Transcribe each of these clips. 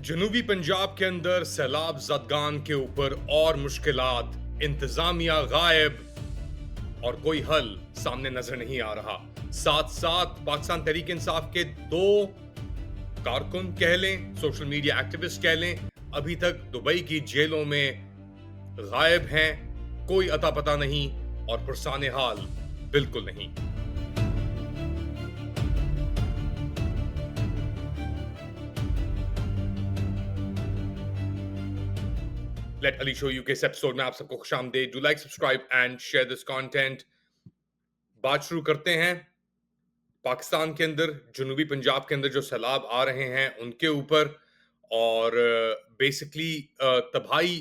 जनूबी पंजाब के अंदर सैलाब जदगान के ऊपर और मुश्किलात, इंतजामिया गायब और कोई हल सामने नजर नहीं आ रहा। साथ साथ पाकिस्तान तहरीक इंसाफ के दो कारकुन कह लें, सोशल मीडिया एक्टिविस्ट कह लें, अभी तक दुबई की जेलों में गायब हैं, कोई अता पता नहीं और पुरसाने हाल बिल्कुल नहीं। लेट अली शो यू के इस एपिसोड में आप सबको खुशामदीद। Do like, subscribe and share this content. बात शुरू करते हैं पाकिस्तान के अंदर, जनूबी पंजाब के अंदर जो सैलाब आ रहे हैं उनके ऊपर, और बेसिकली तबाही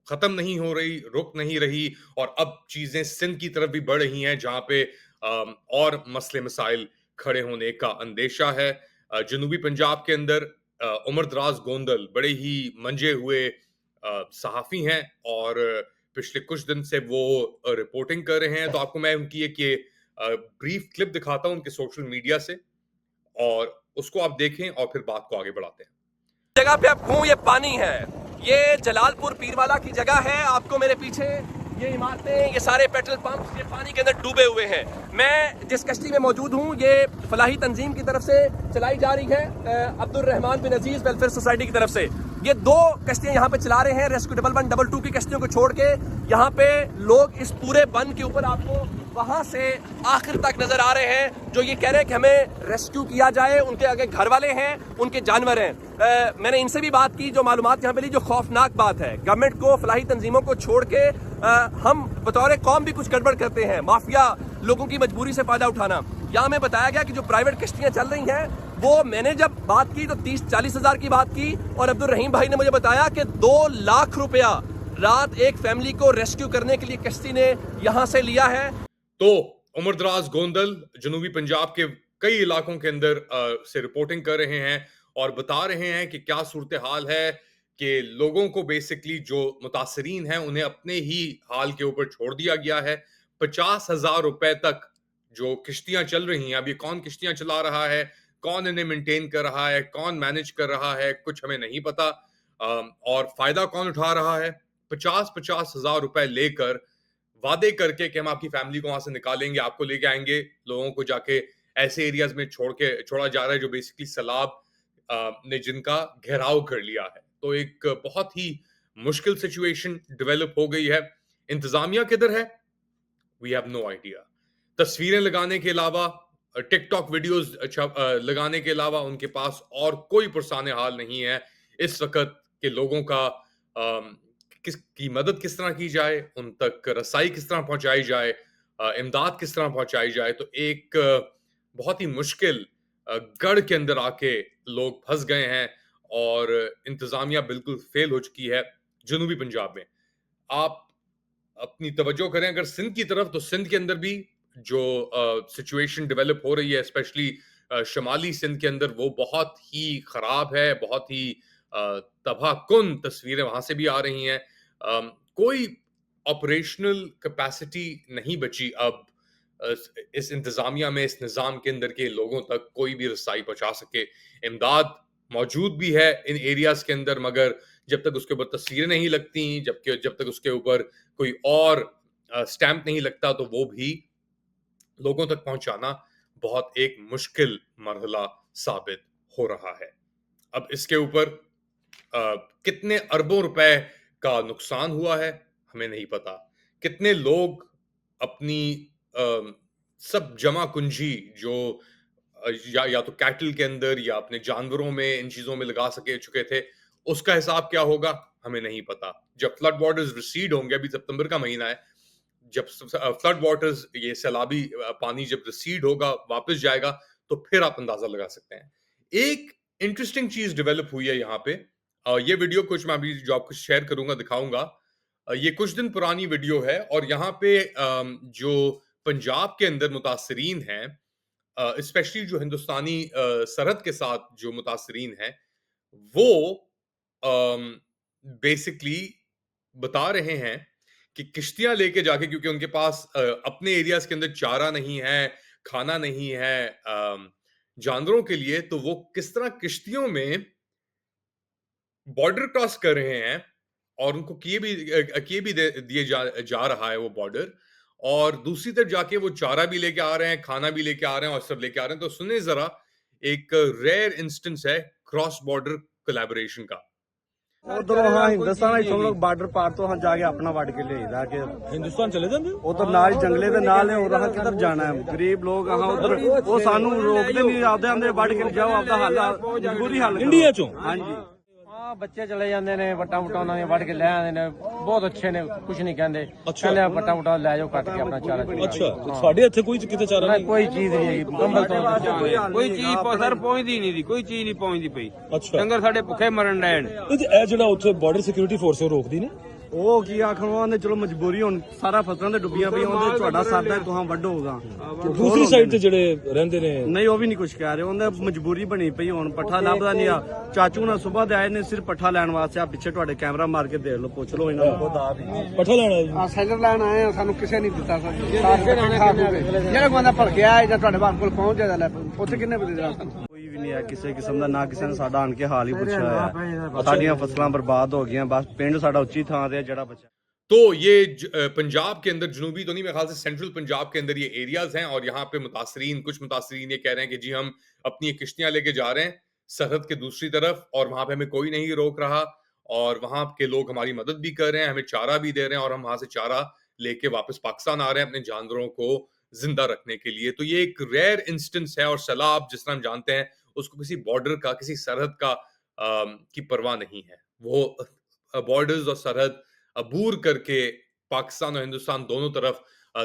खत्म नहीं हो रही, रुक नहीं रही, और अब चीजें सिंध की तरफ भी बढ़ रही हैं जहां पे और मसले मसाइल खड़े होने का अंदेशा है। जनूबी पंजाब के अंदर उमर दराज गोंदल बड़े ही मंजे हुए सहाफी हैं और पिछले कुछ दिन से वो रिपोर्टिंग कर रहे हैं। तो आपको मैं उनकी एक ये ब्रीफ क्लिप दिखाता हूं उनके सोशल मीडिया से, और उसको आप देखें और फिर बात को आगे बढ़ाते हैं। जगह पे आप हूँ, ये पानी है, ये जलालपुर पीरवाला की जगह है। आपको मेरे पीछे ये इमारतें, ये सारे पेट्रोल पंप ये पानी के अंदर डूबे हुए हैं। मैं जिस कश्ती में मौजूद हूँ ये फलाही तंजीम की तरफ से चलाई जा रही है, अब्दुल रहमान बिन अजीज वेलफेयर सोसाइटी की तरफ से। ये दो कश्तियां यहाँ पे चला रहे हैं, रेस्क्यू डबल 1 डबल 2 की कश्तियों को छोड़ के। यहाँ पे लोग इस पूरे बंद के ऊपर आपको वहां से आखिर तक नजर आ रहे हैं, जो ये कह रहे हैं कि हमें रेस्क्यू किया जाए। उनके आगे घर वाले हैं, उनके जानवर हैं। मैंने इनसे भी बात की, जो मालूमात यहाँ पे ली, जो खौफनाक बात है, गवर्नमेंट को, फलाही तंजीमों को छोड़ के हम बतौर कौम भी कुछ गड़बड़ करते हैं, माफिया लोगों की मजबूरी से फायदा उठाना। यहाँ हमें बताया गया कि जो प्राइवेट कश्तियां चल रही हैं, वो मैंने जब बात की तो 30-40 हजार की बात की, और अब्दुल रहीम भाई ने मुझे बताया कि 2 लाख रुपया रात एक फैमिली को रेस्क्यू करने के लिए कश्ती ने यहां से लिया है। तो उमर दराज गोंदल जनूबी पंजाब के कई इलाकों के अंदर से रिपोर्टिंग कर रहे हैं और बता रहे हैं कि क्या सूरत हाल है, कि लोगों को बेसिकली जो मुतासरीन हैं उन्हें अपने ही हाल के ऊपर छोड़ दिया गया है। 50,000 रुपए तक जो किश्तियां चल रही हैं, अब ये कौन किश्तियां चला रहा है, कौन इन्हें मेंटेन कर रहा है, कौन मैनेज कर रहा है, कुछ हमें नहीं पता, और फायदा कौन उठा रहा है। 50-50 हजार रुपए लेकर वादे करके कि हम आपकी फैमिली को वहां से निकालेंगे, आपको लेके आएंगे, लोगों को जाके ऐसे एरियाज में छोड़ा जा रहा है जो बेसिकली सैलाब ने जिनका घेराव कर लिया है। तो एक बहुत ही मुश्किल सिचुएशन डेवलप हो गई है। इंतजामिया किधर है, वी हैव नो आइडिया। तस्वीरें लगाने के अलावा, टिकटॉक वीडियोस लगाने के अलावा उनके पास और कोई पुरसाने हाल नहीं है इस वक्त के लोगों का। किसकी मदद किस तरह की जाए, उन तक रसाई किस तरह पहुंचाई जाए, इमदाद किस तरह पहुंचाई जाए। तो एक बहुत ही मुश्किल गढ़ के अंदर आके लोग फंस गए हैं और इंतजामिया बिल्कुल फेल हो चुकी है जनूबी पंजाब में। आप अपनी तवज्जो करें अगर सिंध की तरफ, तो सिंध के अंदर भी जो सिचुएशन डेवलप हो रही है, स्पेशली शमाली सिंध के अंदर, वो बहुत ही खराब है, बहुत ही तबाहकुन तस्वीरें वहां से भी आ रही हैं। कोई ऑपरेशनल कैपेसिटी नहीं बची अब इस इंतजामिया में, इस निज़ाम के अंदर के लोगों तक कोई भी रसाई पहुंचा सके। इमदाद मौजूद भी है इन एरियाज के अंदर, मगर जब तक उसके ऊपर तस्वीरें नहीं लगती, जब तक उसके ऊपर कोई और स्टैंप नहीं लगता, तो वो भी लोगों तक पहुंचाना बहुत एक मुश्किल मरहला साबित हो रहा है। अब इसके ऊपर कितने अरबों रुपए का नुकसान हुआ है हमें नहीं पता। कितने लोग अपनी सब जमा कुंजी जो या तो कैटल के अंदर या अपने जानवरों में, इन चीजों में लगा चुके थे, उसका हिसाब क्या होगा हमें नहीं पता। जब फ्लड वाटर्स रिसीड होंगे, अभी सितंबर का महीना है, जब फ्लड वाटर्स, ये सैलाबी पानी जब रिसीड होगा, वापस जाएगा, तो फिर आप अंदाजा लगा सकते हैं। एक इंटरेस्टिंग चीज डेवलप हुई है यहाँ पे। ये वीडियो कुछ मैं अभी जो आपको शेयर करूंगा, दिखाऊंगा। ये कुछ दिन पुरानी वीडियो है और यहाँ पे जो पंजाब के अंदर मुतासरीन हैं, स्पेशली जो हिंदुस्तानी सरहद के साथ जो मुतासरीन हैं, वो बेसिकली बता रहे हैं कि किश्तियां लेके जाके, क्योंकि उनके पास अपने एरियाज के अंदर चारा नहीं है, खाना नहीं है जानवरों के लिए, तो वो किस तरह किश्तियों में बॉर्डर क्रॉस कर रहे हैं और उनको किए भी दिए जा रहा है वो बॉर्डर, और दूसरी तरफ जाके वो चारा भी लेके आ रहे हैं, खाना भी लेके आ रहे हैं और सब लेके आ रहे हैं। तो सुने जरा, एक रेयर इंस्टेंस है क्रॉस बॉर्डर कोलैबोरेशन का। ਉਧਰੋਂ ਹਾਂ ਹਿੰਦੁਸਤਾਨ ਇੱਥੋਂ ਲੋਕ ਬਾਰਡਰ ਪਾਰ ਤੋਂ ਹਾਂ ਜਾ ਕੇ ਆਪਣਾ ਵੱਢ ਕੇ ਲਿਆਈਦਾ ਕਿ ਹਿੰਦੁਸਤਾਨ ਚਲੇ ਜਾਂਦੇ ਹੋ? ਉਧਰ ਨਾਲ ਹੀ ਜੰਗਲੇ ਦੇ ਨਾਲ ਹੈ, ਉਧਰ ਕਿੱਧਰ ਜਾਣਾ ਹੈ? ਗਰੀਬ ਲੋਕ ਹਾਂ ਉਧਰ, ਉਹ ਸਾਨੂੰ ਰੋਕਦੇ ਨਹੀਂ, ਆਪਦੇ ਆਂਦੇ ਵੱਢ ਕੇ ਜਾਓ, ਆਪਦਾ ਹੱਲ ਮਜਬੂਰੀ ਹੱਲ ਕਰੋ। ਇੰਡੀਆ ਚੋਂ? ਹਾਂਜੀ। ਬੱਚੇ ਚਲੇ ਜਾਂਦੇ ਨੇ, ਵੱਟਾਂ ਵਟਾਂ ਉਹਨਾਂ ਦੀਆਂ ਵੱਢ ਕੇ ਲੈ ਆਉਂਦੇ ਨੇ, ਬਹੁਤ ਅੱਛੇ ਨੇ, ਕੁਝ ਨਹੀਂ ਕਹਿੰਦੇ। ਅੱਛਾ। ਕਹਿੰਦੇ ਵੱਟਾਂ ਵਟਾਂ ਲੈ ਜਾਓ ਕੱਟ ਕੇ ਆਪਣਾ ਚਾਰਾ ਚੁਰਾ। ਅੱਛਾ, ਤੇ ਸਾਡੇ ਇੱਥੇ ਕੋਈ ਕਿਤੇ ਚਾਰਾ ਨਹੀਂ? ਕੋਈ ਚੀਜ਼ ਨਹੀਂ ਹੈਗੀ, ਕੰਬਲ ਤੋਂ ਕੋਈ ਚੀਜ਼ ਸਰ ਪਹੁੰਚਦੀ ਨਹੀਂ ਦੀ, ਕੋਈ ਚੀਜ਼ ਨਹੀਂ ਪਹੁੰਚਦੀ ਪਈ। ਅੱਛਾ, ਡੰਗਰ ਸਾਡੇ ਭੁੱਖੇ ਮਰਨ ਰਹਿਣ। ਤੇ ਇਹ ਜਿਹੜਾ ਉੱਥੇ ਬਾਰਡਰ ਸਿਕਿਉਰਿਟੀ ਫੋਰਸ ਉਹ ਰੋਕਦੀ ਨੇ? ਉਹ ਕੀ ਆਖਣ ਵਾਲੇ, ਚਲੋ ਮਜਬੂਰੀ, ਹੁਣ ਸਾਰਾ ਫਸਲਾਂ ਤੇ ਡੁੱਬੀਆਂ ਪਈਆਂ, ਉਹਦੇ ਤੁਹਾਡਾ ਸਾਦਾ ਤੁਹਾਂ ਵੱਢੋਗਾ। ਦੂਸਰੀ ਸਾਈਡ ਤੇ ਜਿਹੜੇ ਰਹਿੰਦੇ ਨੇ? ਨਹੀਂ, ਉਹ ਵੀ ਨਹੀਂ ਕੁਝ ਕਹਿ ਰਹੇ, ਉਹਨੇ ਮਜਬੂਰੀ ਬਣੀ ਪਈ। ਹੁਣ ਪੱਠਾ ਲੱਭਦਾ ਨਹੀਂ ਆ। ਚਾਚੂ ਨਾਲ ਸਵੇਰ ਦੇ ਆਏ ਨੇ ਸਿਰਫ ਪੱਠਾ ਲੈਣ ਵਾਸਤੇ। ਆ ਪਿੱਛੇ ਤੁਹਾਡੇ ਕੈਮਰਾ ਮਾਰ ਕੇ ਦੇਖ ਲਓ, ਪੁੱਛ ਲਓ ਇਹਨਾਂ ਨੂੰ ਖੁਦ ਆਪ ਹੀ। ਪੱਠਾ ਲੈਣਾ ਜੀ? ਆ ਸੈਲਰ ਲੈਣ ਆਏ ਆ, ਸਾਨੂੰ ਕਿਸੇ ਨਹੀਂ ਦਿੱਤਾ ਸਰ। ਜਿਹੜਾ ਬੰਦਾ ਭਲਕਿਆ ਜਾਂ ਤੁਹਾਡੇ ਬਾਪ ਕੋਲ ਪਹੁੰਚ ਜਾਦਾ ਲੈ, ਉੱਥੇ ਕਿੰਨੇ ਬਦੇ ਦੇਣਾ ਸਾਨੂੰ? ਕੋਈ ਵੀ ਨਹੀਂ ਹੈ ਕਿਸੇ ਕਿਸਮ ਦਾ, ਨਾ ਕਿਸੇ ਨੇ ਸਾਡਾ ਆਣ ਕੇ ਹਾਲ ਹੀ ਪੁੱਛਿਆ ਹੋਇਆ। ਸਾਡੀਆਂ ਫਸਲਾਂ ਬਰਬਾਦ ਹੋ ਗਈਆਂ, ਬਸ ਪਿੰਡ ਸਾਡਾ ਉੱਚੀ ਥਾਂ ਤੇ ਜਿਹੜਾ ਬਚਾ। तो ये पंजाब के अंदर, जनूबी तो नहीं, मेरे ख्याल से सेंट्रल पंजाब के अंदर ये एरियाज हैं, और यहाँ पे कुछ मुतासरीन ये कह रहे हैं कि जी हम अपनी किश्तियां लेके जा रहे हैं सरहद के दूसरी तरफ, और वहां पे हमें कोई नहीं रोक रहा, और वहां के लोग हमारी मदद भी कर रहे हैं, हमें चारा भी दे रहे हैं, और हम वहां से चारा लेके वापस पाकिस्तान आ रहे हैं अपने जानवरों को जिंदा रखने के लिए। तो ये एक रेयर इंस्टेंस है, और सैलाब जिस तरह हम जानते हैं उसको किसी बॉर्डर का, किसी सरहद का की परवाह नहीं है। वो बॉर्डर्स और सरहद अबूर करके पाकिस्तान और हिंदुस्तान दोनों तरफ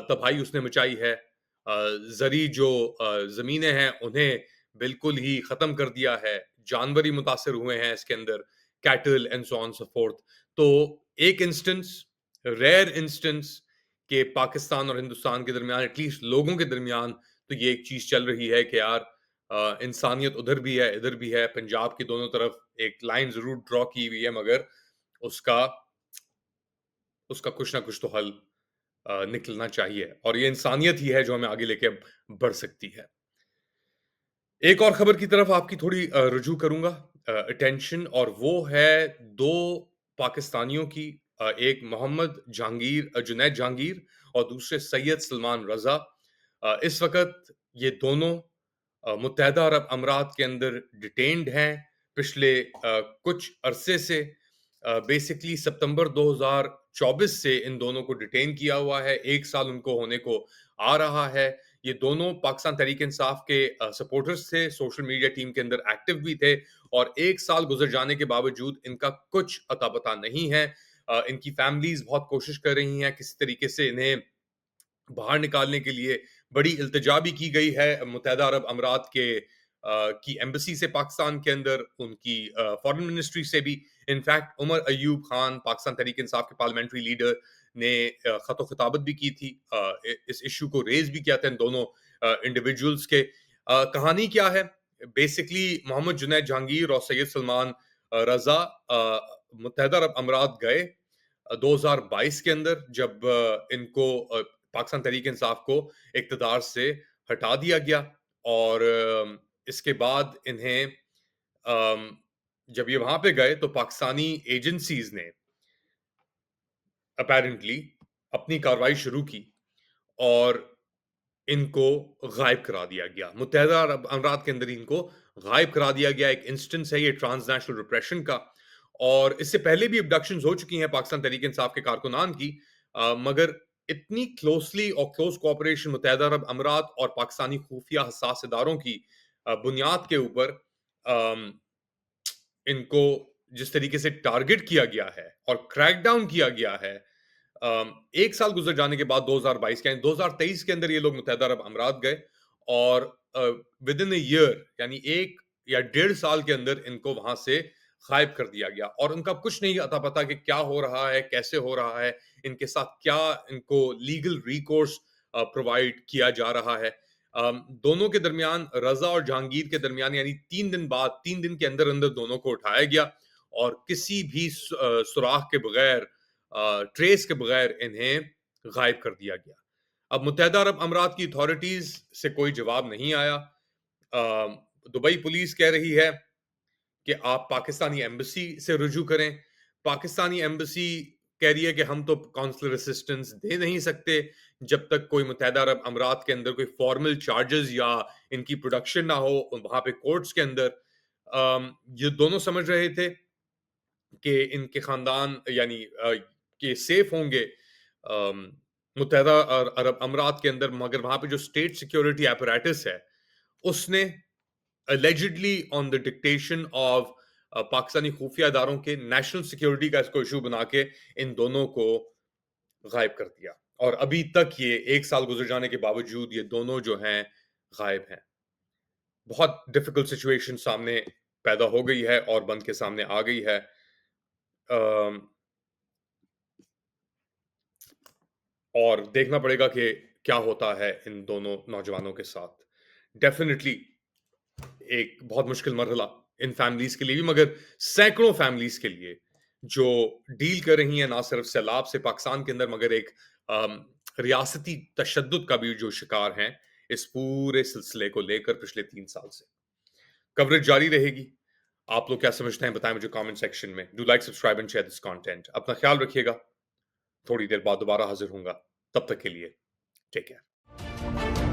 तबाही उसने मचाई है। जरी जो जमीनें हैं उन्हें बिल्कुल ही खत्म कर दिया है, जानवर ही मुतासर हुए हैं इसके अंदर, cattle and so on so fourth. तो एक इंस्टेंस, रेयर इंस्टेंस के पाकिस्तान और हिंदुस्तान के दरमियान, एटलीस्ट लोगों के दरमियान, तो ये एक चीज चल रही है कि यार इंसानियत उधर भी है इधर भी है। पंजाब की दोनों तरफ एक लाइन जरूर ड्रॉ की हुई है, मगर उसका कुछ ना कुछ तो हल निकलना चाहिए, और ये इंसानियत ही है जो हमें आगे लेके बढ़ सकती है। एक और खबर की तरफ आपकी थोड़ी रुजू करूंगा अटेंशन, और वो है दो पाकिस्तानियों की, एक मोहम्मद जुनैद जहांगीर और दूसरे सैयद सलमान रजा। इस वक्त ये दोनों मुत्तहदा अरब अमीरात के अंदर डिटेन्ड हैं पिछले कुछ अरसे से। बेसिकली सितंबर 2024 से इन दोनों को डिटेन किया हुआ है, 1 साल उनको होने को आ रहा है। ये दोनों पाकिस्तान तहरीक इंसाफ के सपोर्टर्स थे, सोशल मीडिया टीम के अंदर एक्टिव भी थे, और 1 साल गुजर जाने के बावजूद इनका कुछ अता पता नहीं है। इनकी फैमिलीज बहुत कोशिश कर रही हैं किसी तरीके से इन्हें बाहर निकालने के लिए। बड़ी इल्तिजा भी की गई है मुत्तहदा अरब अमीरात के की एम्बेसी से पाकिस्तान के अंदर, उनकी फॉरेन मिनिस्ट्री से भी। इनफैक्ट उमर अयूब खान, पाकिस्तान तहरीक इंसाफ के पार्लियामेंट्री लीडर, ने खतो खिताबत भी की थी, इस इशू को रेज भी किया था इन दोनों इंडिविजुअल्स के। कहानी क्या है? बेसिकली मोहम्मद जुनैद जहांगीर और सैयद सलमान रजा मुत्तहदा अरब अमीरात गए 2022 के अंदर, जब इनको पाकिस्तान तहरीक इंसाफ को इक़्तिदार से हटा दिया गया, और इसके बाद इन्हें जब ये वहां पे गए तो पाकिस्तानी एजेंसीज ने अपैरेंटली अपनी कार्रवाई शुरू की और इनको गायब करा दिया गया। मुत्तहदा अरब अमीरात के अंदर इनको गायब करा दिया गया। एक इंस्टेंस है ये ट्रांसनेशनल रिप्रेशन का, और इससे पहले भी अबडक्शंस हो चुकी हैं पाकिस्तान तहरीक इंसाफ के कारकुनान की, मगर इतनी क्लोजली और क्लोज कोऑपरेशन मुत्तहदा अरब अमीरात और पाकिस्तानी खुफिया हसास इदारों की बुनियाद के ऊपर इनको जिस तरीके से टारगेट किया गया है और क्रैकडाउन किया गया है, 1 साल गुजर जाने के बाद 2022 के 2023 के अंदर ये लोग मुत्तहदा अरब अमीरात गए, और विद इन अ ईयर यानी 1 या 1.5 साल के अंदर इनको वहां से गायब कर दिया गया, और उनका कुछ नहीं अता पता कि क्या हो रहा है, कैसे हो रहा है, इनके साथ क्या इनको लीगल रिकोर्स प्रोवाइड किया जा रहा है। दोनों के दरमियान, रजा और जहांगीर के दरमियान, यानी 3 दिन बाद, 3 दिन के अंदर अंदर दोनों को उठाया गया, और किसी भी सुराख के बगैर ट्रेस के बगैर इन्हें गायब कर दिया गया। अब मुत्तहदा अरब अमीरात की अथॉरिटीज से कोई जवाब नहीं आया। दुबई पुलिस कह रही है कि आप पाकिस्तानी एम्बेसी से रुजू करें। पाकिस्तानी एम्बेसी कह रही है कि हम तो काउंसलर असिस्टेंस दे नहीं सकते जब तक कोई मुत्तहदा अरब अमीरात के अंदर कोई फॉर्मल चार्जेस या इनकी प्रोडक्शन ना हो वहां पे कोर्ट्स के अंदर। ये दोनों समझ रहे थे कि इनके खानदान यानी कि सेफ होंगे मुत्तहदा अरब अमीरात के अंदर, मगर वहां पे जो स्टेट सिक्योरिटी apparatus है उसने allegedly on the dictation of Pakistani खुफिया इदारों के नेशनल सिक्योरिटी का इसको इशू बना के इन दोनों को गायब कर दिया। और अभी तक ये 1 साल गुजर जाने के बावजूद ये दोनों जो हैं गायब हैं। बहुत डिफिकल्ट सिचुएशन सामने पैदा हो गई है और बन के सामने आ गई है। अम, और देखना पड़ेगा कि क्या होता है इन दोनों नौजवानों के साथ। डेफिनेटली एक बहुत मुश्किल मरहला इन फैमिलीज के लिए भी, मगर सैकड़ों फैमिलीज के लिए जो डील कर रही हैं ना सिर्फ सैलाब से पाकिस्तान के अंदर, मगर एक रियासती तशद्दुद का भी जो शिकार हैं इस पूरे सिलसिले को लेकर पिछले 3 साल से। कवरेज जारी रहेगी। आप लोग क्या समझते हैं बताएं मुझे कमेंट सेक्शन में। Do like, subscribe and share this content. अपना ख्याल रखिएगा। थोड़ी देर बाद दोबारा हाजिर होऊंगा। तब तक के लिए टेक केयर।